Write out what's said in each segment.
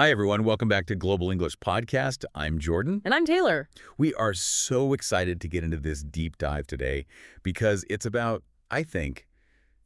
Hi, everyone. Welcome back to Global English Podcast. I'm Jordan. And I'm Taylor. We are so excited to get into this deep dive today because it's about, I think,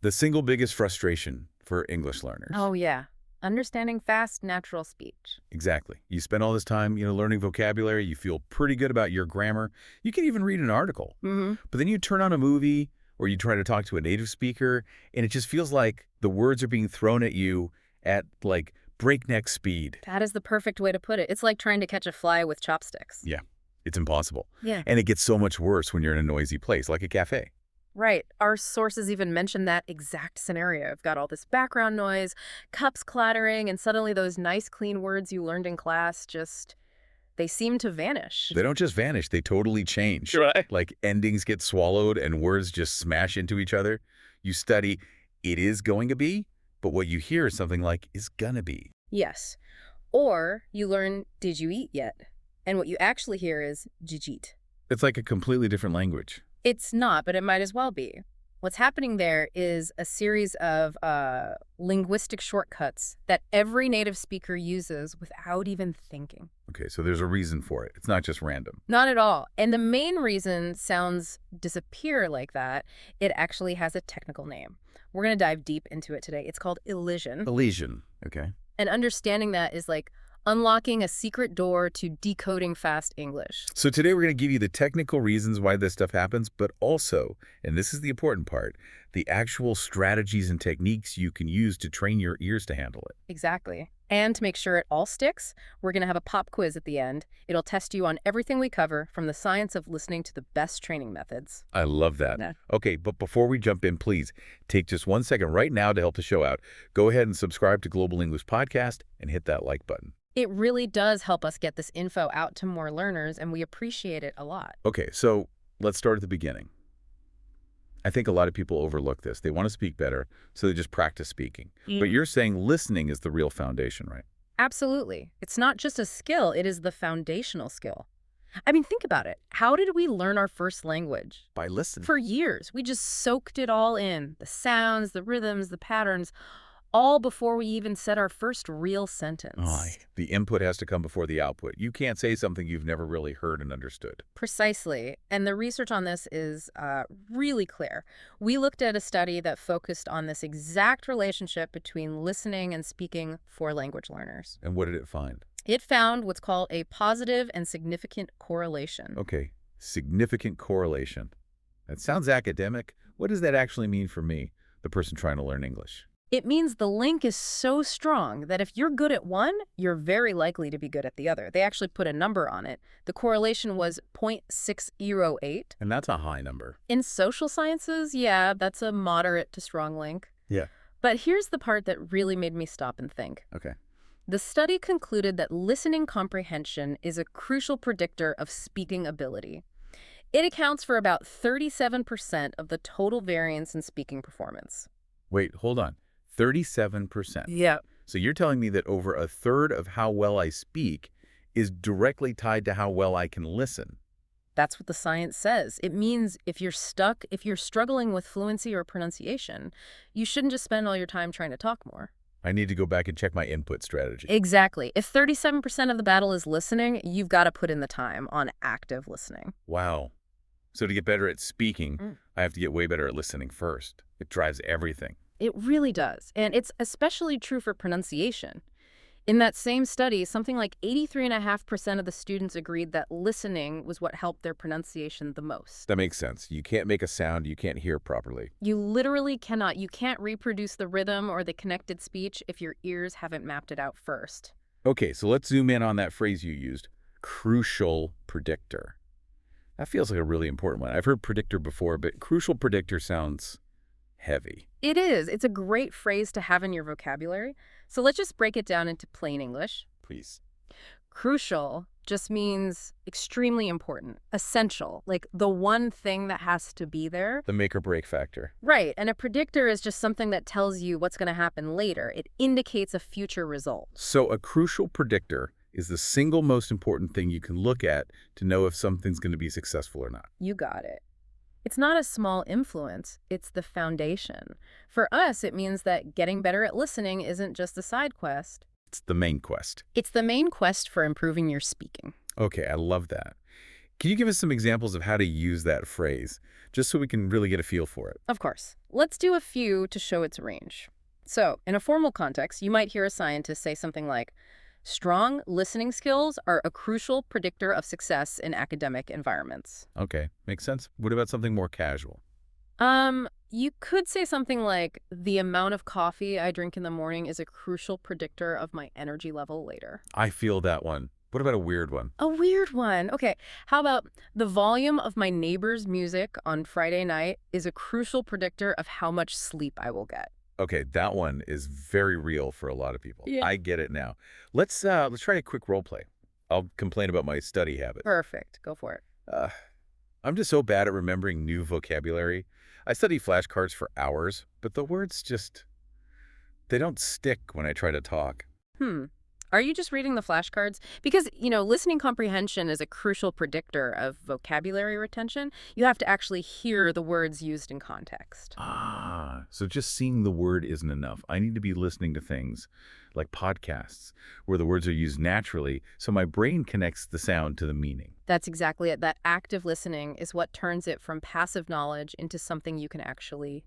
the single biggest frustration for English learners. Oh, yeah. Understanding fast, natural speech. Exactly. You spend all this time, learning vocabulary. You feel pretty good about your grammar. You can even read an article. But then you turn on a movie or you try to talk to a native speaker, and it just feels like the words are being thrown at you at, like, breakneck speed. That is the perfect way to put it. It's like trying to catch a fly with chopsticks. Yeah, it's impossible. Yeah. And it gets so much worse when you're in a noisy place, like a cafe. Right. Our sources even mention that exact scenario. I've got all this background noise, cups clattering, and suddenly those nice, clean words you learned in class they seem to vanish. They don't just vanish, they totally change. Right. Like endings get swallowed and words just smash into each other. You study, it is going to be, but what you hear is something like, is gonna be. Yes. Or you learn, did you eat yet? And what you actually hear is, did you eat? It's like a completely different language. It's not, but it might as well be. What's happening there is a series of linguistic shortcuts that every native speaker uses without even thinking. Okay, so there's a reason for it. It's not just random. Not at all. And the main reason sounds disappear like that. It actually has a technical name. We're going to dive deep into it today. It's called elision. Elision, okay. And understanding that is like unlocking a secret door to decoding fast English. So today we're going to give you the technical reasons why this stuff happens, but also, and this is the important part, the actual strategies and techniques you can use to train your ears to handle it. Exactly. And to make sure it all sticks, we're going to have a pop quiz at the end. It'll test you on everything we cover, from the science of listening to the best training methods. I love that. Yeah. Okay, but before we jump in, please take just 1 second right now to help the show out. Go ahead and subscribe to Global English Podcast and hit that like button. It really does help us get this info out to more learners, and we appreciate it a lot. Okay, so let's start at the beginning. I think a lot of people overlook this. They want to speak better, so they just practice speaking. But you're saying listening is the real foundation, right? Absolutely. It's not just a skill, it is the foundational skill. I mean, think about it. How did we learn our first language? By listening. For years, we just soaked it all in. The sounds, the rhythms, the patterns, all before we even said our first real sentence. The input has to come before the output. You can't say something you've never really heard and understood. Precisely. And the research on this is really clear. We looked at a study that focused on this exact relationship between listening and speaking for language learners. And what did it find? It found what's called a positive and significant correlation. Okay, significant correlation. That sounds academic. What does that actually mean for me, the person trying to learn English? It means the link is so strong that if you're good at one, you're very likely to be good at the other. They actually put a number on it. The correlation was 0.608. And that's a high number. In social sciences, yeah, that's a moderate to strong link. Yeah. But here's the part that really made me stop and think. Okay. The study concluded that listening comprehension is a crucial predictor of speaking ability. It accounts for about 37% of the total variance in speaking performance. Wait, hold on. 37%. Yeah. So you're telling me that over a third of how well I speak is directly tied to how well I can listen. That's what the science says. It means if you're struggling with fluency or pronunciation, you shouldn't just spend all your time trying to talk more. I need to go back and check my input strategy. Exactly. If 37% of the battle is listening, you've got to put in the time on active listening. Wow. So to get better at speaking, I have to get way better at listening first. It drives everything. It really does. And it's especially true for pronunciation. In that same study, something like 83.5% of the students agreed that listening was what helped their pronunciation the most. That makes sense. You can't make a sound you can't hear properly. You literally cannot. You can't reproduce the rhythm or the connected speech if your ears haven't mapped it out first. Okay, so let's zoom in on that phrase you used, crucial predictor. That feels like a really important one. I've heard predictor before, but crucial predictor sounds heavy. It is. It's a great phrase to have in your vocabulary. So let's just break it down into plain English. Please. Crucial just means extremely important, essential, like the one thing that has to be there. The make or break factor. Right. And a predictor is just something that tells you what's going to happen later. It indicates a future result. So a crucial predictor is the single most important thing you can look at to know if something's going to be successful or not. You got it. It's not a small influence, it's the foundation. For us, it means that getting better at listening isn't just a side quest. It's the main quest. It's the main quest for improving your speaking. Okay, I love that. Can you give us some examples of how to use that phrase, just so we can really get a feel for it? Of course. Let's do a few to show its range. So, in a formal context, you might hear a scientist say something like, strong listening skills are a crucial predictor of success in academic environments. Okay, makes sense. What about something more casual? You could say something like, the amount of coffee I drink in the morning is a crucial predictor of my energy level later. I feel that one. What about a weird one? A weird one. Okay, how about the volume of my neighbor's music on Friday night is a crucial predictor of how much sleep I will get. Okay, that one is very real for a lot of people. Yeah. I get it now. Let's try a quick role play. I'll complain about my study habit. Perfect. Go for it. I'm just so bad at remembering new vocabulary. I study flashcards for hours, but the words just, they don't stick when I try to talk. Are you just reading the flashcards? Because, listening comprehension is a crucial predictor of vocabulary retention. You have to actually hear the words used in context. So just seeing the word isn't enough. I need to be listening to things like podcasts where the words are used naturally, so my brain connects the sound to the meaning. That's exactly it. That active listening is what turns it from passive knowledge into something you can actually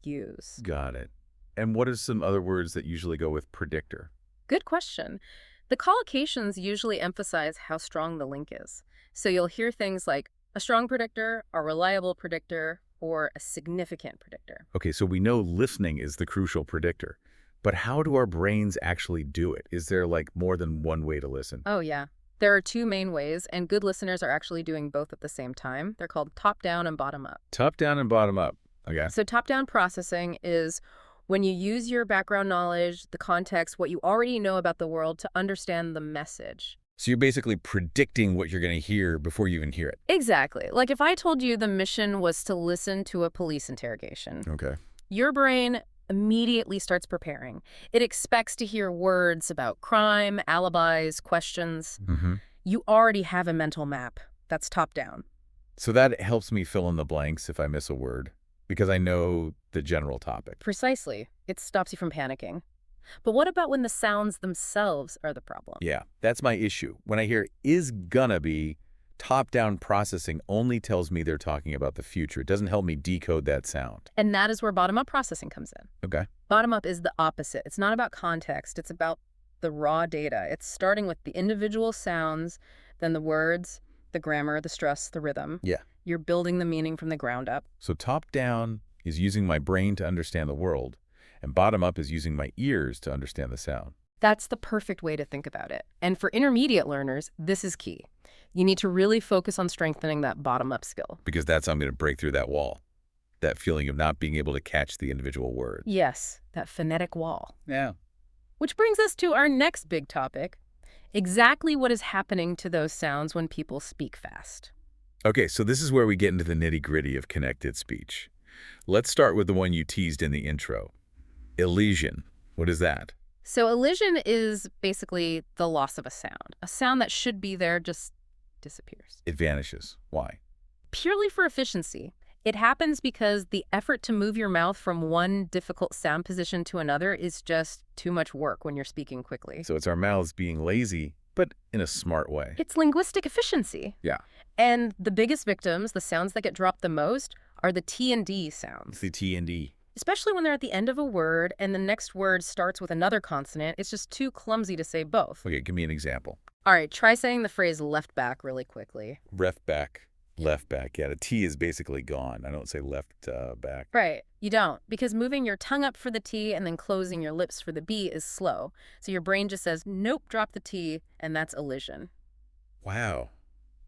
use. Got it. And what are some other words that usually go with predictor? Good question. The collocations usually emphasize how strong the link is. So you'll hear things like a strong predictor, a reliable predictor, or a significant predictor. Okay, so we know listening is the crucial predictor. But how do our brains actually do it? Is there like more than one way to listen? Oh, yeah. There are two main ways, and good listeners are actually doing both at the same time. They're called top-down and bottom-up. Top-down and bottom-up. Okay. So top-down processing is when you use your background knowledge, the context, what you already know about the world to understand the message. So you're basically predicting what you're going to hear before you even hear it. Exactly. Like if I told you the mission was to listen to a police interrogation, Okay. your brain immediately starts preparing. It expects to hear words about crime, alibis, questions. You already have a mental map. That's top-down. So that helps me fill in the blanks if I miss a word, because I know the general topic. Precisely. It stops you from panicking. But what about when the sounds themselves are the problem? Yeah, that's my issue. When I hear is gonna be, top-down processing only tells me they're talking about the future. It doesn't help me decode that sound. And that is where bottom-up processing comes in. Okay. Bottom-up is the opposite. It's not about context. It's about the raw data. It's starting with the individual sounds, then the words, the grammar, the stress, the rhythm. Yeah. You're building the meaning from the ground up. So top-down is using my brain to understand the world, and bottom-up is using my ears to understand the sound. That's the perfect way to think about it. And for intermediate learners, this is key. You need to really focus on strengthening that bottom-up skill. Because that's how I'm going to break through that wall, that feeling of not being able to catch the individual word. Yes, that phonetic wall. Yeah. Which brings us to our next big topic, exactly what is happening to those sounds when people speak fast. Okay, so this is where we get into the nitty-gritty of connected speech. Let's start with the one you teased in the intro. Elision. What is that? So elision is basically the loss of a sound that should be there just disappears. It vanishes. Why? Purely for efficiency. It happens because the effort to move your mouth from one difficult sound position to another is just too much work when you're speaking quickly. So it's our mouths being lazy, but in a smart way. It's linguistic efficiency. Yeah. And the biggest victims, the sounds that get dropped the most, are the T and D sounds. It's the T and D. Especially when they're at the end of a word and the next word starts with another consonant. It's just too clumsy to say both. Okay, give me an example. All right, try saying the phrase left back really quickly. Left back, left back. Yeah, the T is basically gone. I don't say left back. Right, you don't, because moving your tongue up for the T and then closing your lips for the B is slow. So your brain just says, nope, drop the T, and that's elision. Wow.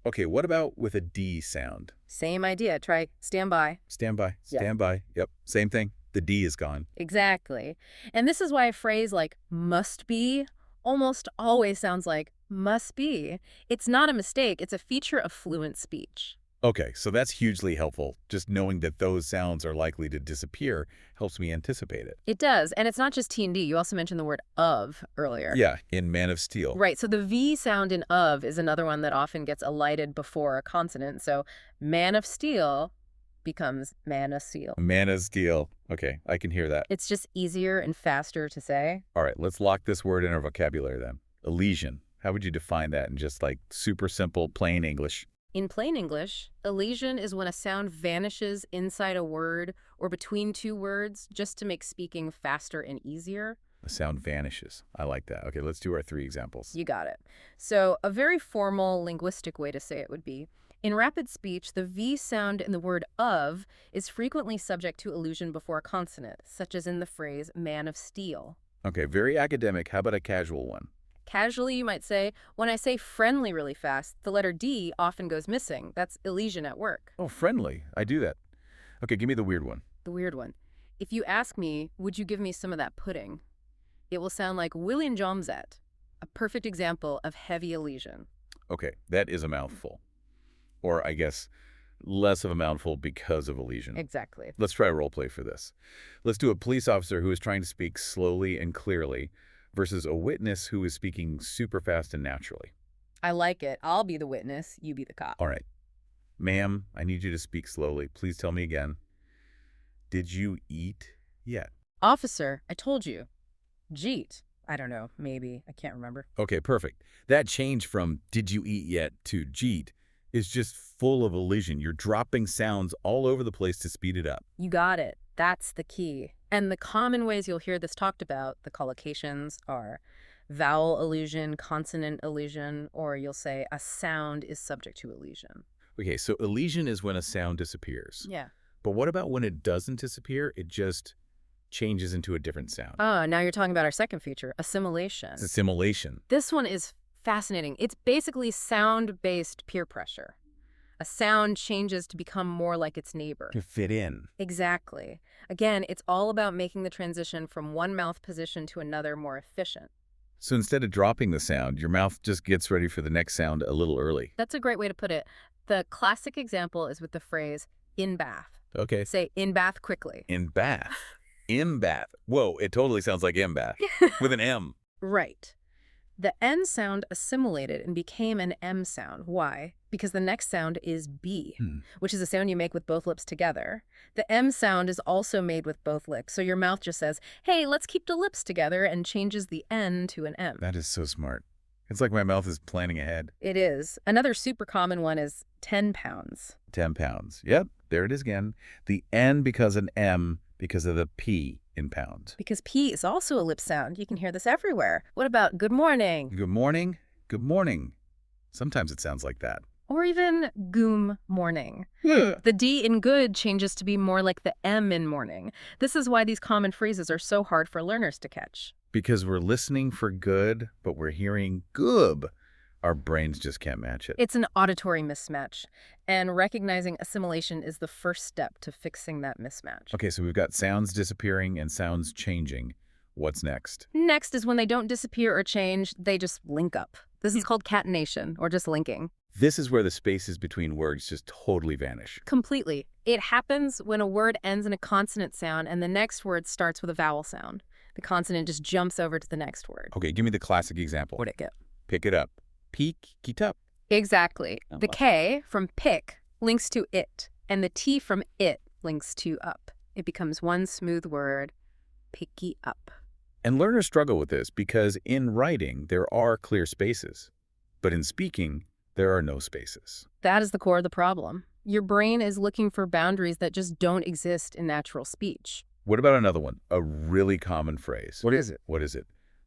Okay, what about with a D sound? Same idea. Try stand by. Stand by, Yeah. stand by. Yep, same thing. The D is gone. Exactly. And this is why a phrase like must be almost always sounds like must be. It's not a mistake. It's a feature of fluent speech. Okay, so that's hugely helpful. Just knowing that those sounds are likely to disappear helps me anticipate it. It does. And it's not just T and D. You also mentioned the word of earlier. Yeah, in Man of Steel. Right. So the V sound in of is another one that often gets elided before a consonant. So man of steel, becomes man of steel. Man of steel. Okay, I can hear that. It's just easier and faster to say. All right, let's lock this word in our vocabulary then. Elision. How would you define that in just like super simple, plain English? In plain English, elision is when a sound vanishes inside a word or between two words just to make speaking faster and easier. The sound vanishes. I like that. Okay, let's do our 3 examples. You got it. So a very formal linguistic way to say it would be, in rapid speech, the V sound in the word of is frequently subject to elision before a consonant, such as in the phrase man of steel. Okay, very academic. How about a casual one? Casually, you might say, when I say friendly really fast, the letter D often goes missing. That's elision at work. Oh, friendly. I do that. Okay, give me the weird one. The weird one. If you ask me, would you give me some of that pudding? It will sound like William Jomzet, a perfect example of heavy elision. Okay, that is a mouthful. Or I guess less of a mouthful because of elision. Exactly. Let's try a role play for this. Let's do a police officer who is trying to speak slowly and clearly versus a witness who is speaking super fast and naturally. I like it. I'll be the witness. You be the cop. All right. Ma'am, I need you to speak slowly. Please tell me again. Did you eat yet? Officer, I told you. Jeet. I don't know. Maybe. I can't remember. Okay, perfect. That change from did you eat yet to jeet is just full of elision. You're dropping sounds all over the place to speed it up. You got it. That's the key. And the common ways you'll hear this talked about, the collocations, are vowel elision, consonant elision, or you'll say a sound is subject to elision. Okay, so elision is when a sound disappears. Yeah. But what about when it doesn't disappear? It just changes into a different sound. Oh, now you're talking about our second feature, assimilation. It's assimilation. This one is fascinating. It's basically sound-based peer pressure. A sound changes to become more like its neighbor. To fit in. Exactly. Again, it's all about making the transition from one mouth position to another more efficient. So instead of dropping the sound, your mouth just gets ready for the next sound a little early. That's a great way to put it. The classic example is with the phrase, in bath. Okay. Say, in bath quickly. In bath. In bath. Whoa, it totally sounds like in bath. With an M. Right. The N sound assimilated and became an M sound. Why? Because the next sound is B, which is a sound you make with both lips together. The M sound is also made with both lips, so your mouth just says, hey, let's keep the lips together, and changes the N to an M. That is so smart. It's like my mouth is planning ahead. It is. Another super common one is 10 pounds. 10 pounds. Yep, there it is again. The N becomes an M because of the P in pounds. Because P is also a lip sound. You can hear this everywhere. What about good morning? Good morning. Good morning. Sometimes it sounds like that. Or even goom morning. The D in good changes to be more like the M in morning. This is why these common phrases are so hard for learners to catch. Because we're listening for good, but we're hearing goob. Our brains just can't match it. It's an auditory mismatch, and recognizing assimilation is the first step to fixing that mismatch. Okay, so we've got sounds disappearing and sounds changing. What's next? Next is when they don't disappear or change, they just link up. This is called catenation, or just linking. This is where the spaces between words just totally vanish. Completely. It happens when a word ends in a consonant sound and the next word starts with a vowel sound. The consonant just jumps over to the next word. Okay, give me the classic example. What'd it get? Pick it up. Peek it up. Exactly. The K from pick links to it, and the T from it links to up. It becomes one smooth word, picky up. And learners struggle with this because in writing, there are clear spaces. But in speaking, there are no spaces. That is the core of the problem. Your brain is looking for boundaries that just don't exist in natural speech. What about another one? A really common phrase. What is it? What is it?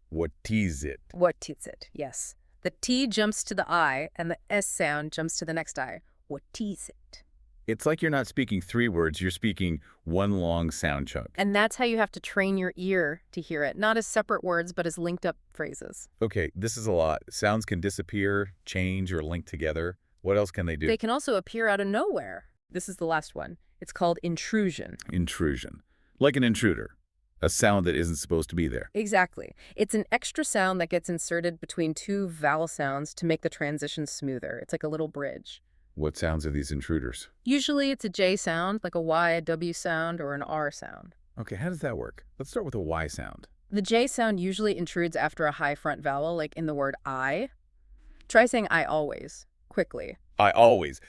What is it? What is it? Yes. The T jumps to the I, and the S sound jumps to the next I. What is it? It's like you're not speaking 3 words, you're speaking one long sound chunk. And that's how you have to train your ear to hear it, not as separate words, but as linked up phrases. Okay, this is a lot. Sounds can disappear, change, or link together. What else can they do? They can also appear out of nowhere. This is the last one. It's called intrusion. Intrusion. Like an intruder. A sound that isn't supposed to be there. Exactly. It's an extra sound that gets inserted between 2 vowel sounds to make the transition smoother. It's like a little bridge. What sounds are these intruders? Usually it's a J sound, like a Y, a W sound, or an R sound. Okay, how does that work? Let's start with a Y sound. The J sound usually intrudes after a high front vowel, like in the word I. Try saying I always, quickly. I always.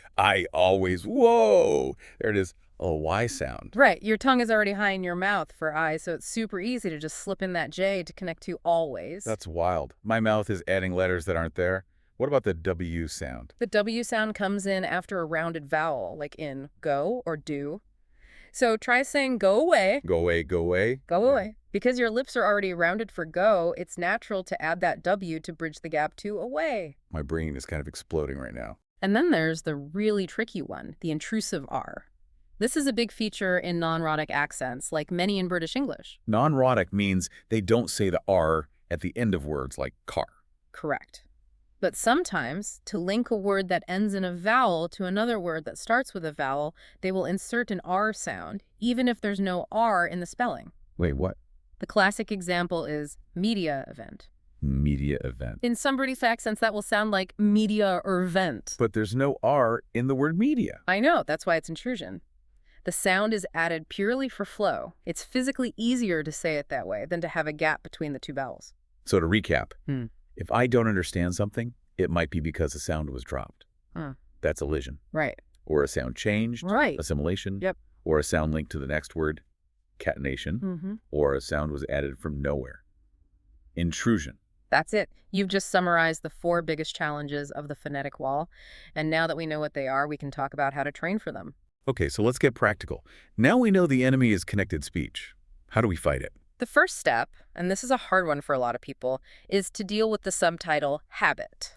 Whoa! There it is. A Y sound. Right. Your tongue is already high in your mouth for I, so it's super easy to just slip in that J to connect to always. That's wild. My mouth is adding letters that aren't there. What about the W sound? The W sound comes in after a rounded vowel, like in go or do. So try saying go away. Go away, go away. Go away. Because your lips are already rounded for go, it's natural to add that W to bridge the gap to away. My brain is kind of exploding right now. And then there's the really tricky one, the intrusive R. This is a big feature in non-rhotic accents, like many in British English. Non-rhotic means they don't say the R at the end of words like car. Correct. But sometimes, to link a word that ends in a vowel to another word that starts with a vowel, they will insert an R sound, even if there's no R in the spelling. Wait, what? The classic example is media event. Media event. In some British accents, that will sound like media or vent. But there's no R in the word media. I know, that's why it's intrusion. The sound is added purely for flow. It's physically easier to say it that way than to have a gap between the two vowels. So to recap, if I don't understand something, it might be because a sound was dropped. That's elision. Right. Or a sound changed. Right. Assimilation. Yep. Or a sound linked to the next word. Catenation. Or a sound was added from nowhere. Intrusion. That's it. You've just summarized the 4 biggest challenges of the phonetic wall. And now that we know what they are, we can talk about how to train for them. Okay, so let's get practical. Now we know the enemy is connected speech. How do we fight it? The first step, and this is a hard one for a lot of people, is to deal with the subtitle habit.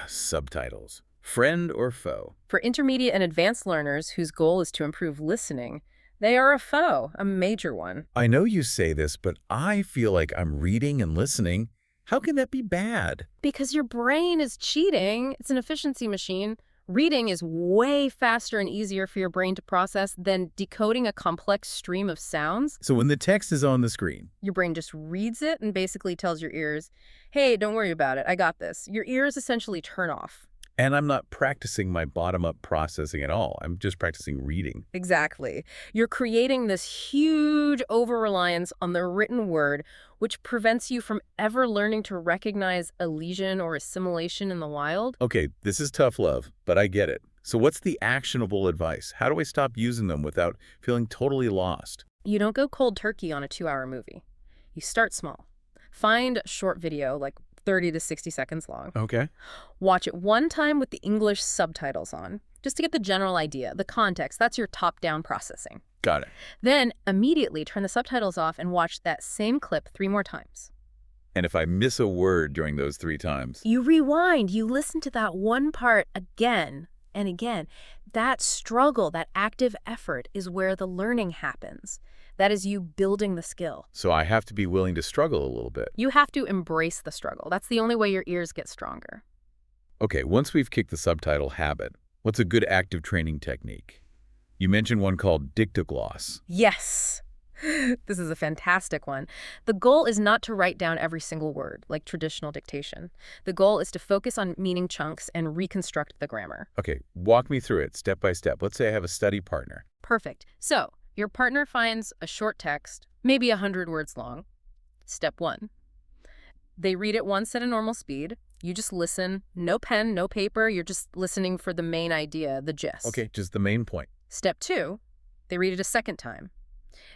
Subtitles. Friend or foe? For intermediate and advanced learners whose goal is to improve listening, they are a foe, a major one. I know you say this, but I feel like I'm reading and listening. How can that be bad? Because your brain is cheating. It's an efficiency machine. Reading is way faster and easier for your brain to process than decoding a complex stream of sounds. So when the text is on the screen, Your brain just reads it and basically tells your ears, hey, don't worry about it, I got this. Your ears essentially turn off. and I'm not practicing my bottom-up processing at all. I'm just practicing reading. Exactly. You're creating this huge over-reliance on the written word, which prevents you from ever learning to recognize elision or assimilation in the wild. Okay, this is tough love, but I get it. So what's the actionable advice? How do I stop using them without feeling totally lost? You don't go cold turkey on a 2-hour movie. You start small. Find a short video, like 30 to 60 seconds long. Okay. Watch it one time with the English subtitles on, just to get the general idea, the context. That's your top-down processing. Got it. Then immediately turn the subtitles off and watch that same clip 3 more times. And if I miss a word during those 3 times? You rewind. You listen to that one part again and again. That struggle, that active effort is where the learning happens. That is you building the skill. So I have to be willing to struggle a little bit. You have to embrace the struggle. That's the only way your ears get stronger. Okay, once we've kicked the subtitle habit, what's a good active training technique? You mentioned one called dictogloss. Yes. This is a fantastic one. The goal is not to write down every single word, like traditional dictation. The goal is to focus on meaning chunks and reconstruct the grammar. Okay, walk me through it step by step. Let's say I have a study partner. Perfect. So, your partner finds a short text, maybe 100 words long. Step 1. They read it once at a normal speed. You just listen. No pen, no paper. You're just listening for the main idea, the gist. Okay, just the main point. Step 2. They read it a second time.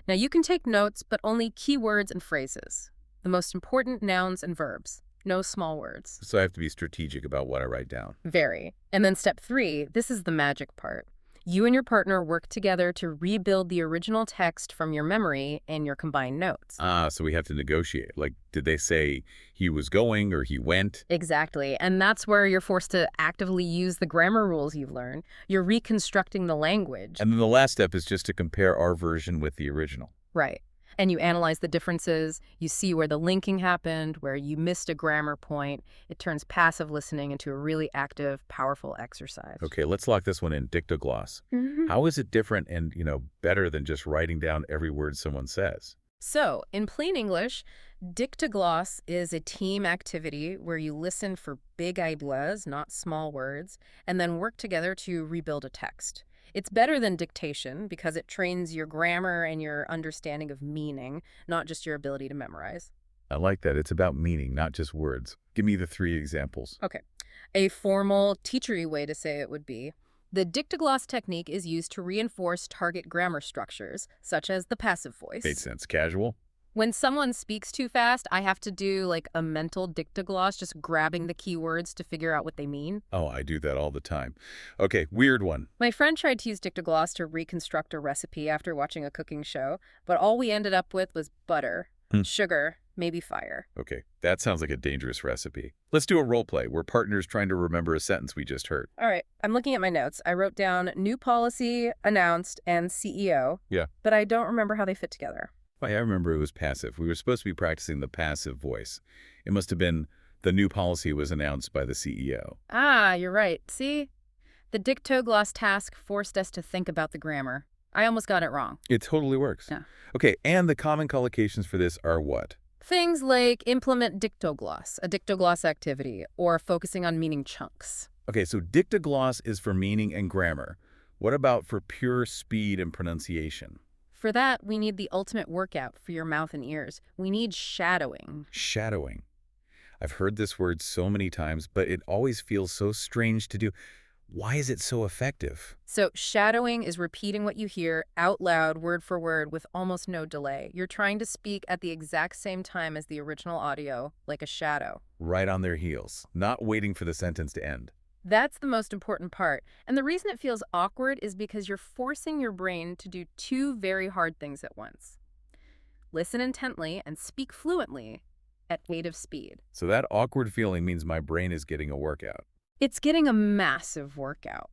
Now, you can take notes, but only key words and phrases. The most important nouns and verbs. No small words. So I have to be strategic about what I write down. Very. And then step 3, this is the magic part. You and your partner work together to rebuild the original text from your memory and your combined notes. So we have to negotiate. Like, did they say he was going or he went? Exactly. And that's where you're forced to actively use the grammar rules you've learned. You're reconstructing the language. And then the last step is just to compare our version with the original. Right. And you analyze the differences. You see where the linking happened, where you missed a grammar point. It turns passive listening into a really active, powerful exercise. Okay, let's lock this one in, dictogloss. How is it different and, better than just writing down every word someone says? So, in plain English, dictogloss is a team activity where you listen for big ideas, not small words, and then work together to rebuild a text. It's better than dictation because it trains your grammar and your understanding of meaning, not just your ability to memorize. I like that. It's about meaning, not just words. Give me the 3 examples. Okay. A formal, teachery way to say it would be, The dictogloss technique is used to reinforce target grammar structures, such as the passive voice. Makes sense. Casual? When someone speaks too fast, I have to do like a mental dictogloss, just grabbing the keywords to figure out what they mean. Oh, I do that all the time. Okay, weird one. My friend tried to use dictogloss to reconstruct a recipe after watching a cooking show, but all we ended up with was butter, sugar, maybe fire. Okay, that sounds like a dangerous recipe. Let's do a role play. We're partners trying to remember a sentence we just heard. All right, I'm looking at my notes. I wrote down new policy, announced, and CEO. Yeah. But I don't remember how they fit together. Oh, yeah, I remember it was passive. We were supposed to be practicing the passive voice. It must have been the new policy was announced by the CEO. Ah, you're right. See? The dictogloss task forced us to think about the grammar. I almost got it wrong. It totally works. Yeah. Okay, and the common collocations for this are what? Things like implement dictogloss, a dictogloss activity, or focusing on meaning chunks. Okay, so dictogloss is for meaning and grammar. What about for pure speed and pronunciation? For that, we need the ultimate workout for your mouth and ears. We need shadowing. Shadowing. I've heard this word so many times, but it always feels so strange to do. Why is it so effective? So shadowing is repeating what you hear out loud, word for word, with almost no delay. You're trying to speak at the exact same time as the original audio, like a shadow. Right on their heels, not waiting for the sentence to end. That's the most important part. And the reason it feels awkward is because you're forcing your brain to do two very hard things at once. Listen intently and speak fluently at native speed. So that awkward feeling means my brain is getting a workout. It's getting a massive workout.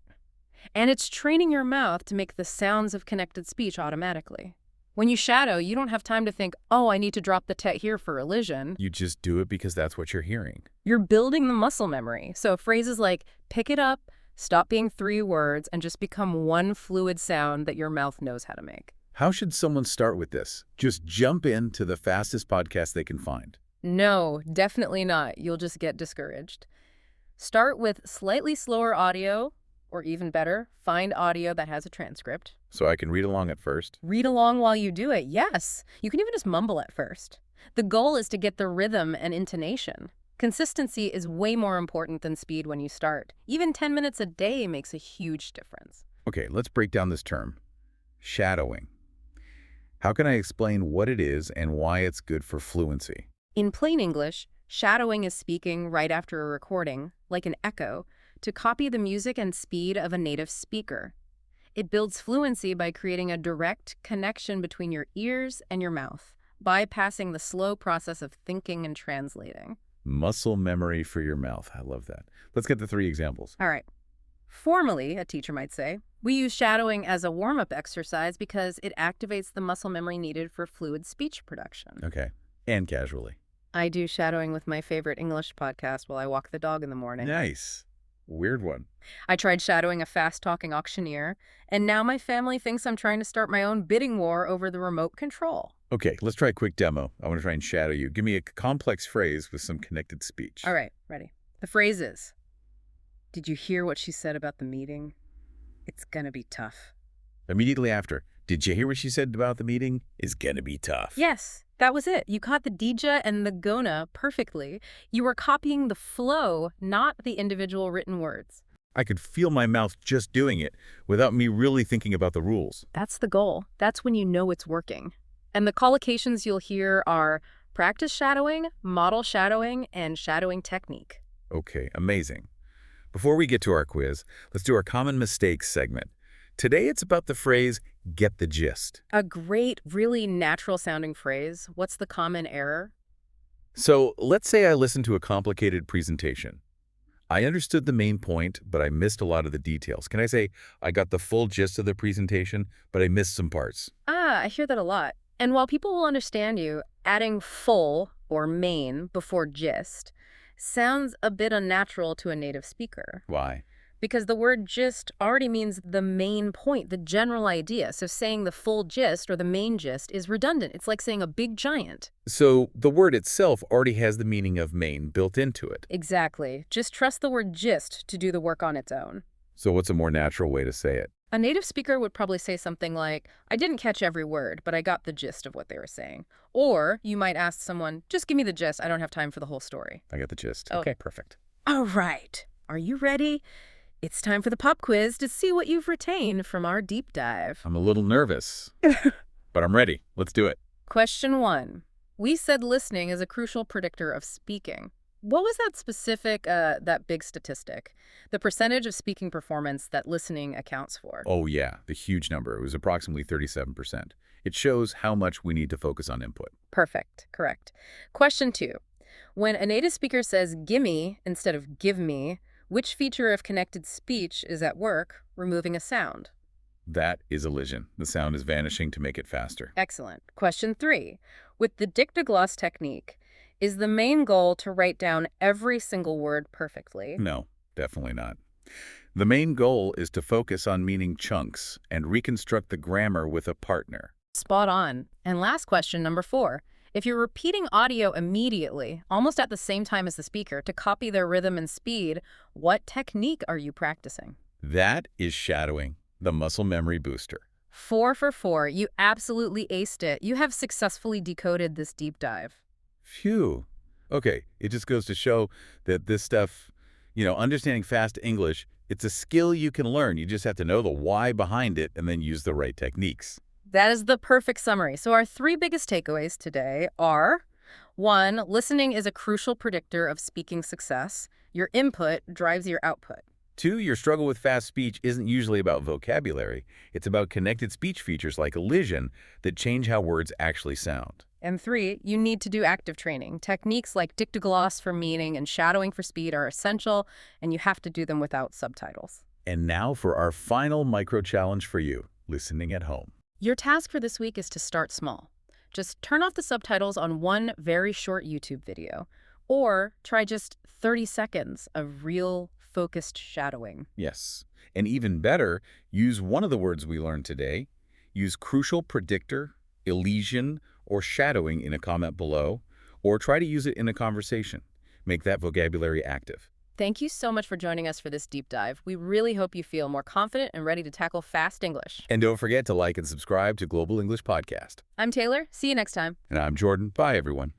And it's training your mouth to make the sounds of connected speech automatically. When you shadow, you don't have time to think, oh, I need to drop the tet here for elision. You just do it because that's what you're hearing. You're building the muscle memory. So phrases like pick it up, stop being 3 words, and just become one fluid sound that your mouth knows how to make. How should someone start with this? Just jump into the fastest podcast they can find. No, definitely not. You'll just get discouraged. Start with slightly slower audio, or even better, find audio that has a transcript. So I can read along at first. Read along while you do it, yes. You can even just mumble at first. The goal is to get the rhythm and intonation. Consistency is way more important than speed when you start. Even 10 minutes a day makes a huge difference. Okay, let's break down this term. Shadowing. How can I explain what it is and why it's good for fluency? In plain English, shadowing is speaking right after a recording, like an echo, to copy the music and speed of a native speaker. It builds fluency by creating a direct connection between your ears and your mouth, bypassing the slow process of thinking and translating. Muscle memory for your mouth. I love that. Let's get the 3 examples. All right. Formally, a teacher might say, we use shadowing as a warm-up exercise because it activates the muscle memory needed for fluid speech production. Okay. And casually. I do shadowing with my favorite English podcast while I walk the dog in the morning. Nice. Weird one. I tried shadowing a fast-talking auctioneer, and now my family thinks I'm trying to start my own bidding war over the remote control. Okay, let's try a quick demo. I want to try and shadow you. Give me a complex phrase with some connected speech. All right, ready. The phrase is, did you hear what she said about the meeting? It's gonna be tough. Immediately after, did you hear what she said about the meeting? It's gonna be tough. Yes, that was it. You caught the dija and the gona perfectly. You were copying the flow, not the individual written words. I could feel my mouth just doing it without me really thinking about the rules. That's the goal. That's when you know it's working. And the collocations you'll hear are practice shadowing, model shadowing, and shadowing technique. Okay, amazing. Before we get to our quiz, let's do our common mistakes segment. Today it's about the phrase, get the gist. A great, really natural-sounding phrase. What's the common error? So let's say I listened to a complicated presentation. I understood the main point, but I missed a lot of the details. Can I say I got the full gist of the presentation, but I missed some parts? Ah, I hear that a lot. And while people will understand you, adding full or main before gist sounds a bit unnatural to a native speaker. Why? Because the word gist already means the main point, the general idea. So saying the full gist or the main gist is redundant. It's like saying a big giant. So the word itself already has the meaning of main built into it. Exactly. Just trust the word gist to do the work on its own. So what's a more natural way to say it? A native speaker would probably say something like, I didn't catch every word, but I got the gist of what they were saying. Or you might ask someone, just give me the gist. I don't have time for the whole story. I got the gist. Oh. Okay, perfect. All right. Are you ready? It's time for the pop quiz to see what you've retained from our deep dive. I'm a little nervous, but I'm ready. Let's do it. Question 1. We said listening is a crucial predictor of speaking. What was that big statistic? The percentage of speaking performance that listening accounts for. Oh, yeah, the huge number. It was approximately 37%. It shows how much we need to focus on input. Perfect. Correct. Question 2. When a native speaker says gimme instead of give me, which feature of connected speech is at work, removing a sound? That is elision. The sound is vanishing to make it faster. Excellent. Question 3. With the dictogloss technique, is the main goal to write down every single word perfectly? No, definitely not. The main goal is to focus on meaning chunks and reconstruct the grammar with a partner. Spot on. And last question, number 4. If you're repeating audio immediately, almost at the same time as the speaker, to copy their rhythm and speed, what technique are you practicing? That is shadowing, the muscle memory booster. 4 for 4. You absolutely aced it. You have successfully decoded this deep dive. Phew. Okay, it just goes to show that this stuff, understanding fast English, it's a skill you can learn. You just have to know the why behind it and then use the right techniques. That is the perfect summary. So our 3 biggest takeaways today are: 1, listening is a crucial predictor of speaking success. Your input drives your output. 2, your struggle with fast speech isn't usually about vocabulary. It's about connected speech features like elision that change how words actually sound. And 3, you need to do active training. Techniques like dictogloss for meaning and shadowing for speed are essential, and you have to do them without subtitles. And now for our final micro-challenge for you, listening at home. Your task for this week is to start small. Just turn off the subtitles on one very short YouTube video, or try just 30 seconds of real, focused shadowing. Yes. And even better, use one of the words we learned today. Use crucial predictor, elision, or shadowing in a comment below, or try to use it in a conversation. Make that vocabulary active. Thank you so much for joining us for this deep dive. We really hope you feel more confident and ready to tackle fast English. And don't forget to like and subscribe to Global English Podcast. I'm Taylor. See you next time. And I'm Jordan. Bye, everyone.